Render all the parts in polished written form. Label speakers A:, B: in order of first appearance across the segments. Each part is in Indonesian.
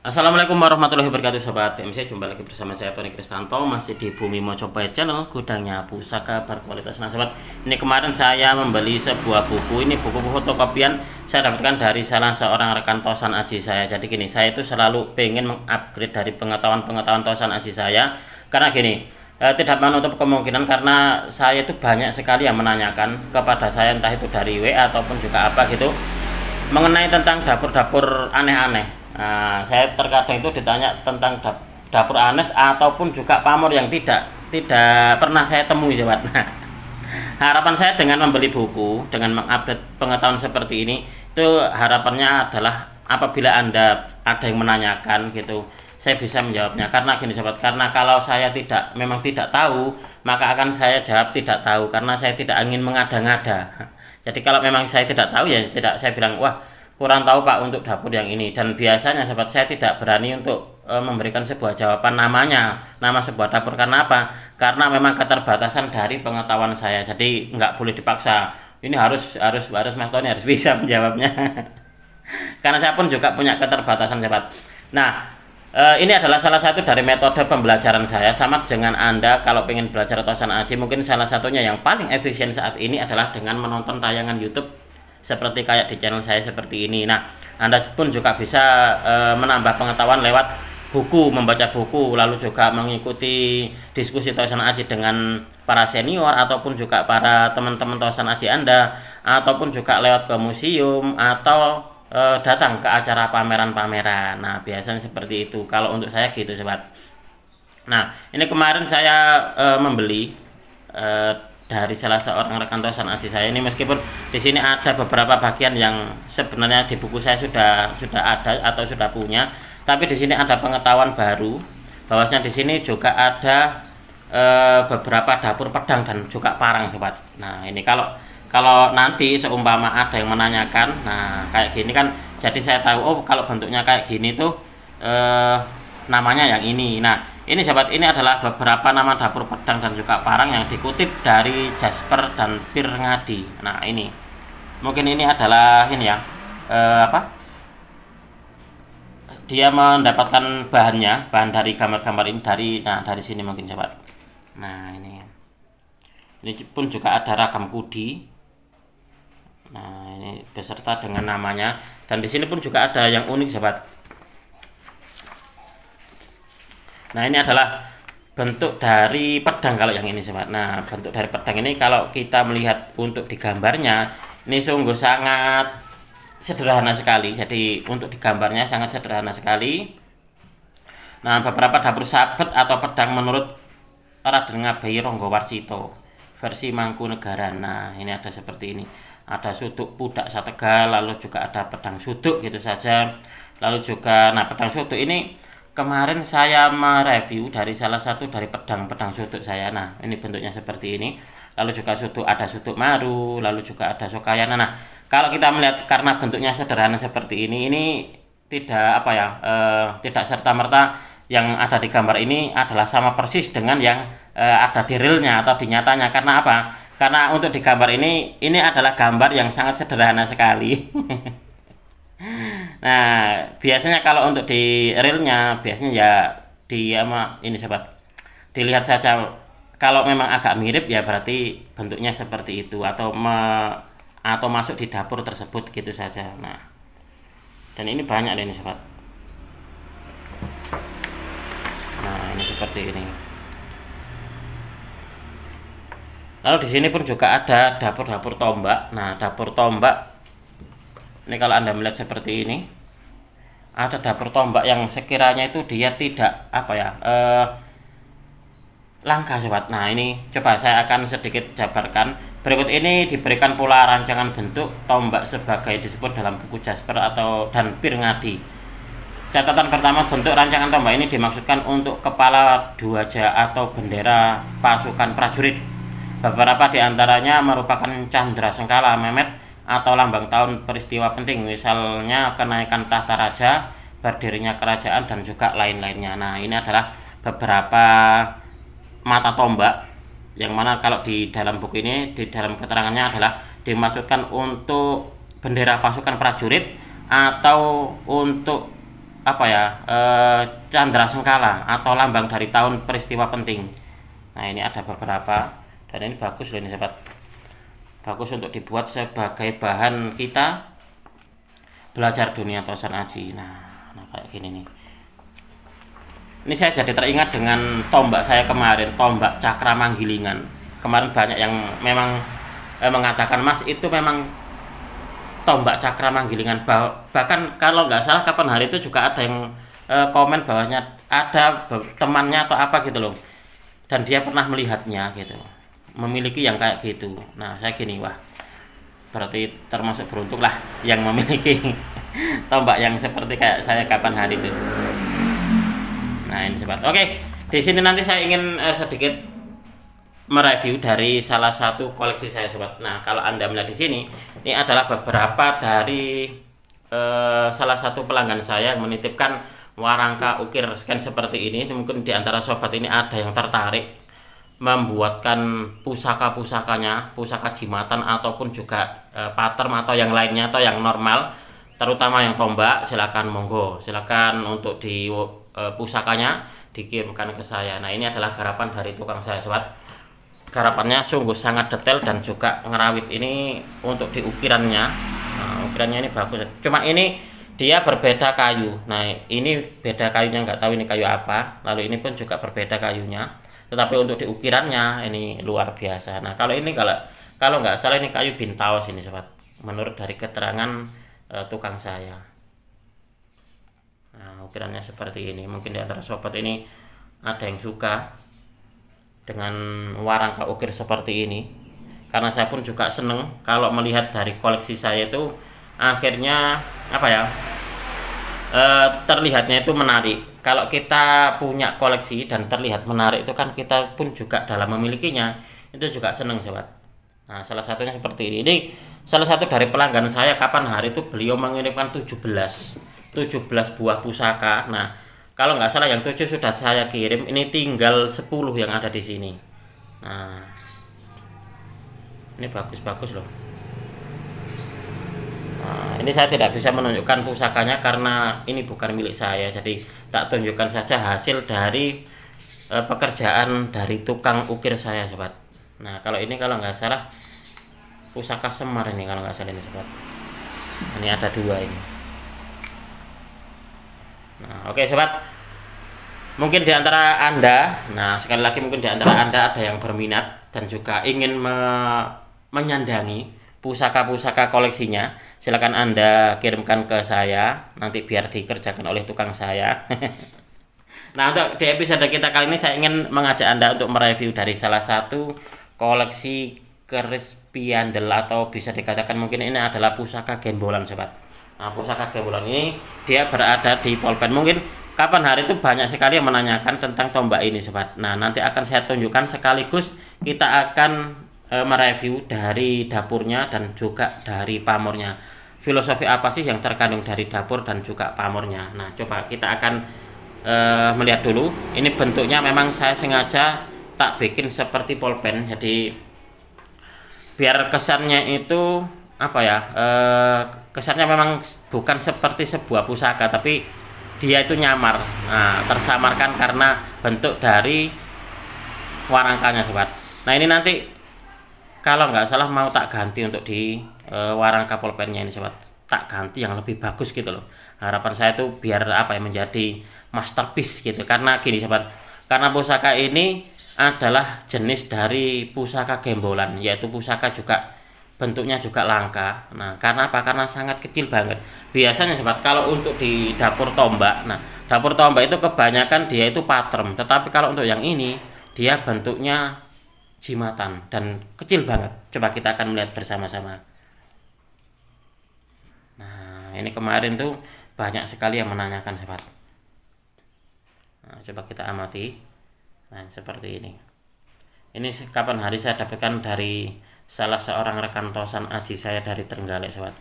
A: Assalamualaikum warahmatullahi wabarakatuh Sobat PMC. Jumpa lagi bersama saya Tony Kristanto, masih di Bumi Mojopahit Channel, gudangnya pusaka berkualitas. Nah Sobat, ini kemarin saya membeli sebuah buku. Ini buku fotokopian saya dapatkan dari salah seorang rekan Tosan Aji saya. Jadi gini, saya itu selalu pengen mengupgrade dari pengetahuan Tosan Aji saya. Karena gini, tidak menutup kemungkinan karena saya itu banyak sekali yang menanyakan kepada saya, entah itu dari WA ataupun juga apa gitu, mengenai tentang dapur-dapur aneh-aneh. Nah, saya terkadang itu ditanya tentang dapur aneh ataupun juga pamor yang tidak pernah saya temui, Sobat. Nah, harapan saya dengan membeli buku, dengan mengupdate pengetahuan seperti ini, itu harapannya adalah apabila Anda ada yang menanyakan gitu, saya bisa menjawabnya. Karena gini Sobat, karena kalau saya memang tidak tahu, maka akan saya jawab tidak tahu karena saya tidak ingin mengada-ngada. Jadi kalau memang saya tidak tahu ya tidak saya bilang wah kurang tahu Pak untuk dapur yang ini. Dan biasanya Sobat saya tidak berani untuk memberikan sebuah jawaban nama sebuah dapur. Karena apa? Karena memang keterbatasan dari pengetahuan saya. Jadi nggak boleh dipaksa. Ini harus Mas Tony harus bisa menjawabnya. Karena saya pun juga punya keterbatasan Sobat. Nah, ini adalah salah satu dari metode pembelajaran saya. Sama dengan Anda kalau pengen belajar Tosan Aji, mungkin salah satunya yang paling efisien saat ini adalah dengan menonton tayangan YouTube seperti kayak di channel saya seperti ini. Nah, Anda pun juga bisa menambah pengetahuan lewat buku, membaca buku, lalu juga mengikuti diskusi Tosan Aji dengan para senior ataupun juga para teman-teman Tosan Aji Anda, ataupun juga lewat ke museum atau datang ke acara pameran-pameran. Nah, biasanya seperti itu. Kalau untuk saya gitu, Sobat. Nah, ini kemarin saya membeli dari salah seorang rekan Tosan Aji saya ini, meskipun di sini ada beberapa bagian yang sebenarnya di buku saya sudah ada atau sudah punya, tapi di sini ada pengetahuan baru bahwasanya di sini juga ada beberapa dapur pedang dan juga parang, Sobat. Nah, ini kalau nanti seumpama ada yang menanyakan, nah kayak gini kan, jadi saya tahu oh kalau bentuknya kayak gini tuh namanya yang ini. Nah, ini Sobat, ini adalah beberapa nama dapur pedang dan juga parang yang dikutip dari Jasper dan Pir Ngadi. Nah, ini mungkin ini adalah ini ya apa? Dia mendapatkan bahan dari gambar-gambar ini dari sini mungkin Sobat. Nah, ini pun juga ada ragam kudi. Nah, ini beserta dengan namanya, dan di sini pun juga ada yang unik Sobat. Nah, ini adalah bentuk dari pedang kalau yang ini Sobat. Nah, bentuk dari pedang ini kalau kita melihat untuk digambarnya ini sungguh sangat sederhana sekali. Jadi untuk digambarnya sangat sederhana sekali. Nah, beberapa dapur sabet atau pedang menurut Raden Ngabeyi Ronggowarsito versi Mangkunegaran. Nah, ini ada seperti ini. Ada suduk pudak sategal, lalu juga ada pedang suduk gitu saja. Lalu juga, nah pedang suduk ini kemarin saya mereview dari salah satu dari pedang suduk saya. Nah, ini bentuknya seperti ini. Lalu juga ada suduk maru, lalu juga ada sokayana. Nah, kalau kita melihat karena bentuknya sederhana seperti ini tidak apa ya, tidak serta-merta yang ada di gambar ini adalah sama persis dengan yang ada di realnya atau di nyatanya. Karena apa? Karena untuk di gambar ini adalah gambar yang sangat sederhana sekali. Nah, biasanya kalau untuk di realnya biasanya ya ini Sobat, dilihat saja, kalau memang agak mirip ya berarti bentuknya seperti itu atau masuk di dapur tersebut gitu saja. Nah, dan ini banyak deh ini Sobat. Nah, ini seperti ini. Lalu di sini pun juga ada dapur-dapur tombak. Nah, dapur tombak ini kalau Anda melihat seperti ini, ada dapur tombak yang sekiranya itu dia tidak apa ya, langka Sobat. Nah, ini coba saya akan sedikit jabarkan. Berikut ini diberikan pula rancangan bentuk tombak sebagai disebut dalam buku Jasper dan Pir Ngadi. Catatan pertama, bentuk rancangan tombak ini dimaksudkan untuk kepala dwaja atau bendera pasukan prajurit. Beberapa di antaranya merupakan candra sengkala Mehmet atau lambang tahun peristiwa penting, misalnya kenaikan tahta raja, berdirinya kerajaan, dan juga lain-lainnya. Nah, ini adalah beberapa mata tombak yang mana kalau di dalam buku ini, di dalam keterangannya adalah dimaksudkan untuk bendera pasukan prajurit atau untuk apa ya, Candra Sengkala atau lambang dari tahun peristiwa penting. Nah ini ada beberapa, dan ini bagus loh ini sahabat, bagus untuk dibuat sebagai bahan kita belajar dunia tosan aji. Nah kayak gini nih. Ini saya jadi teringat dengan tombak saya kemarin, tombak Cakra Manggilingan. Kemarin banyak yang memang mengatakan, Mas itu memang tombak Cakra Manggilingan. Bahkan kalau nggak salah kapan hari itu juga ada yang komen bawahnya ada temannya atau apa gitu loh, dan dia pernah melihatnya gitu, memiliki yang kayak gitu. Nah saya gini, wah berarti termasuk beruntung lah yang memiliki tombak yang seperti kayak saya kapan hari itu. Nah ini sobat, oke, di sini nanti saya ingin sedikit mereview dari salah satu koleksi saya sobat. Nah kalau Anda melihat di sini, ini adalah beberapa dari salah satu pelanggan saya yang menitipkan warangka ukir scan seperti ini. Mungkin di antara sobat ini ada yang tertarik membuatkan pusaka-pusakanya, pusaka jimatan ataupun juga pattern atau yang lainnya atau yang normal, terutama yang tombak. Silakan monggo, silakan untuk di pusakanya dikirimkan ke saya. Nah ini adalah garapan dari tukang saya sobat. Garapannya sungguh sangat detail dan juga ngerawit ini untuk di ukirannya. Nah, ukirannya ini bagus. Cuma ini dia berbeda kayu. Nah ini beda kayunya, nggak tahu ini kayu apa. Lalu ini pun juga berbeda kayunya. Tetapi untuk di ukirannya ini luar biasa. Nah kalau ini kalau nggak salah ini kayu bintaos ini sobat. Menurut dari keterangan tukang saya. Nah ukirannya seperti ini. Mungkin di antara sobat ini ada yang suka dengan warangka ukir seperti ini, karena saya pun juga seneng kalau melihat dari koleksi saya itu akhirnya apa ya, terlihatnya itu menarik. Kalau kita punya koleksi dan terlihat menarik itu kan kita pun juga dalam memilikinya itu juga seneng sobat. Nah salah satunya seperti ini. Ini salah satu dari pelanggan saya, kapan hari itu beliau mengirimkan 17 buah pusaka. Nah kalau nggak salah yang 7 sudah saya kirim, ini tinggal 10 yang ada di sini. Nah ini bagus-bagus loh. Nah, ini saya tidak bisa menunjukkan pusakanya karena ini bukan milik saya, jadi tak tunjukkan saja hasil dari pekerjaan dari tukang ukir saya sobat. Nah kalau ini kalau nggak salah pusaka Semar ini, kalau nggak salah ini sobat. Ini ada 2 ini. Nah oke sobat, mungkin di antara Anda, nah sekali lagi mungkin di antara Anda ada yang berminat dan juga ingin menyandangi pusaka-pusaka koleksinya, silakan Anda kirimkan ke saya, nanti biar dikerjakan oleh tukang saya. Nah untuk di episode kita kali ini saya ingin mengajak Anda untuk mereview dari salah satu koleksi keris piandel, atau bisa dikatakan mungkin ini adalah pusaka gembolan sobat. Nah pusaka gembolan ini dia berada di pulpen. Mungkin kapan hari itu banyak sekali yang menanyakan tentang tombak ini sobat. Nah nanti akan saya tunjukkan sekaligus kita akan mereview dari dapurnya dan juga dari pamornya. Filosofi apa sih yang terkandung dari dapur dan juga pamornya. Nah coba kita akan melihat dulu. Ini bentuknya memang saya sengaja tak bikin seperti pulpen, jadi biar kesannya itu apa ya, kesannya memang bukan seperti sebuah pusaka, tapi dia itu nyamar. Nah tersamarkan karena bentuk dari warangkanya sobat. Nah ini nanti kalau nggak salah mau tak ganti untuk di warangka pulpennya ini sobat, tak ganti yang lebih bagus gitu loh. Harapan saya tuh biar apa ya, menjadi masterpiece gitu. Karena gini sobat, karena pusaka ini adalah jenis dari pusaka gembolan, yaitu pusaka juga bentuknya juga langka. Nah karena apa, karena sangat kecil banget. Biasanya sobat kalau untuk di dapur tombak, nah dapur tombak itu kebanyakan dia itu pattern, tetapi kalau untuk yang ini dia bentuknya jimatan dan kecil banget. Coba kita akan melihat bersama-sama. Nah ini kemarin tuh banyak sekali yang menanyakan sobat. Nah, coba kita amati. Nah seperti ini. Ini kapan hari saya dapatkan dari salah seorang rekan tosan aji saya dari Trenggalek sobat.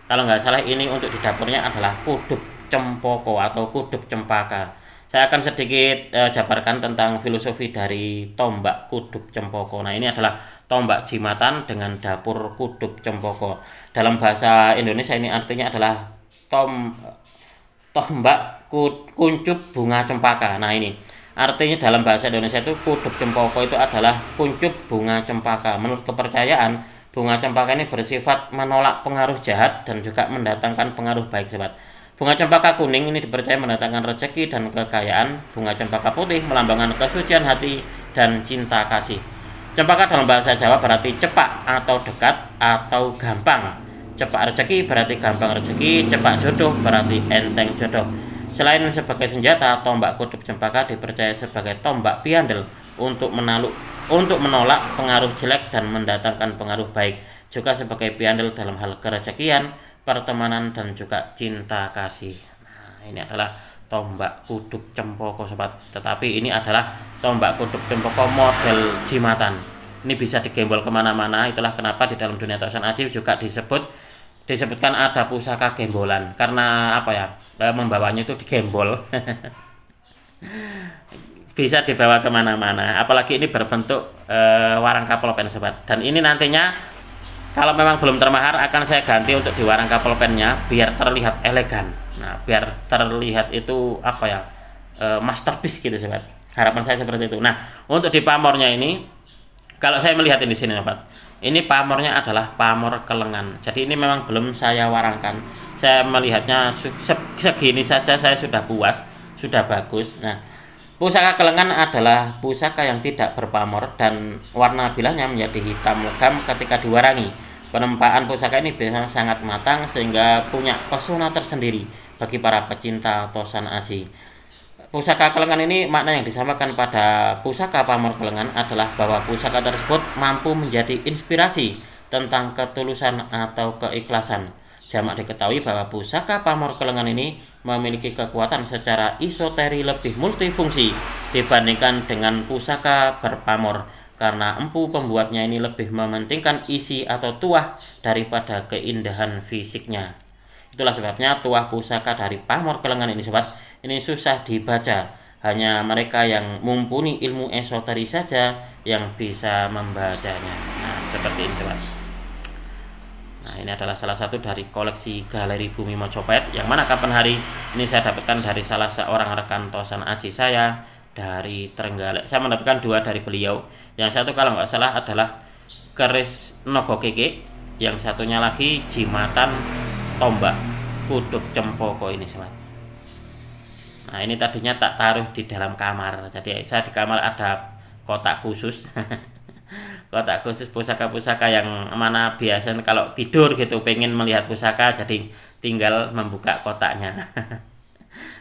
A: Kalau nggak salah ini untuk di dapurnya adalah kudup cempoko atau kudup cempaka. Saya akan sedikit jabarkan tentang filosofi dari tombak kudup cempoko. Nah ini adalah tombak jimatan dengan dapur kudup cempoko. Dalam bahasa Indonesia ini artinya adalah tombak kuncup bunga cempaka. Nah, ini artinya dalam bahasa Indonesia itu kudup cempaka itu adalah kuncup bunga cempaka. Menurut kepercayaan, bunga cempaka ini bersifat menolak pengaruh jahat dan juga mendatangkan pengaruh baik, sobat. Bunga cempaka kuning ini dipercaya mendatangkan rezeki dan kekayaan. Bunga cempaka putih melambangkan kesucian hati dan cinta kasih. Cempaka dalam bahasa Jawa berarti cepat atau dekat atau gampang. Cepat rezeki berarti gampang rezeki, cepat jodoh berarti enteng jodoh. Selain sebagai senjata, tombak kudup cempaka dipercaya sebagai tombak piandel untuk menolak pengaruh jelek dan mendatangkan pengaruh baik. Juga sebagai piandel dalam hal kerezekian, pertemanan dan juga cinta kasih. Nah, ini adalah tombak kudup cempaka, sobat. Tetapi ini adalah tombak kudup cempaka model jimatan. Ini bisa digembol kemana-mana. Itulah kenapa di dalam dunia tosan aji juga disebutkan ada pusaka gembolan, karena apa ya, membawanya itu digembol. Bisa dibawa kemana-mana, apalagi ini berbentuk warangka pulpen, sobat. Dan ini nantinya kalau memang belum termahar akan saya ganti untuk di warangka pulpennya biar terlihat elegan. Nah, biar terlihat itu apa ya, masterpiece gitu, sobat. Harapan saya seperti itu. Nah, untuk di pamornya ini, kalau saya melihat di sini, sobat, ini pamornya adalah pamor kelengan. Jadi ini memang belum saya warangkan. Saya melihatnya segini saja saya sudah puas, sudah bagus. Nah, pusaka kelengan adalah pusaka yang tidak berpamor dan warna bilahnya menjadi hitam legam ketika diwarangi. Penempaan pusaka ini biasanya sangat matang sehingga punya pesona tersendiri bagi para pecinta tosan aji. Pusaka kelengan ini makna yang disamakan pada pusaka pamor kelengan adalah bahwa pusaka tersebut mampu menjadi inspirasi tentang ketulusan atau keikhlasan. Jamak diketahui bahwa pusaka pamor kelengan ini memiliki kekuatan secara isoteri lebih multifungsi dibandingkan dengan pusaka berpamor, karena empu pembuatnya ini lebih mementingkan isi atau tuah daripada keindahan fisiknya. Itulah sebabnya tuah pusaka dari pamor kelengan ini, sobat, ini susah dibaca. Hanya mereka yang mumpuni ilmu esoteri saja yang bisa membacanya. Nah, seperti ini, sobat. Nah, ini adalah salah satu dari koleksi Galeri Bumi Mojopahit, yang mana kapan hari ini saya dapatkan dari salah seorang rekan tosan aji saya dari Trenggalek. Saya mendapatkan dua dari beliau. Yang satu kalau nggak salah adalah keris Nogo Keke, yang satunya lagi jimatan tombak kudup cempaka ini, sobat. Nah, ini tadinya tak taruh di dalam kamar. Jadi saya di kamar ada kotak khusus. Kotak khusus pusaka-pusaka yang mana biasanya kalau tidur gitu pengen melihat pusaka, jadi tinggal membuka kotaknya.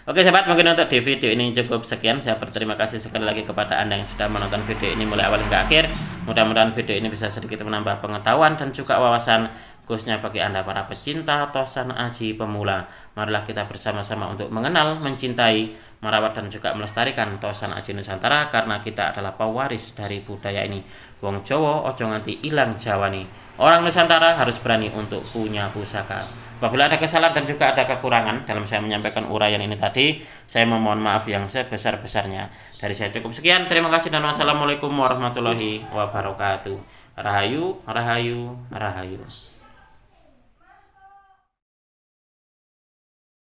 A: Oke, sobat, mungkin untuk di video ini cukup sekian. Saya berterima kasih sekali lagi kepada Anda yang sudah menonton video ini mulai awal hingga akhir. Mudah-mudahan video ini bisa sedikit menambah pengetahuan dan juga wawasan, khususnya bagi Anda para pecinta tosan aji pemula. Marilah kita bersama-sama untuk mengenal, mencintai, merawat dan juga melestarikan tosan aji Nusantara, karena kita adalah pewaris dari budaya ini. Wong Jawa ojo nganti ilang Jawani. Orang Nusantara harus berani untuk punya pusaka. Apabila ada kesalahan dan juga ada kekurangan dalam saya menyampaikan uraian ini tadi, saya memohon maaf yang sebesar-besarnya. Dari saya cukup sekian. Terima kasih dan wassalamualaikum warahmatullahi wabarakatuh. Rahayu, rahayu, rahayu.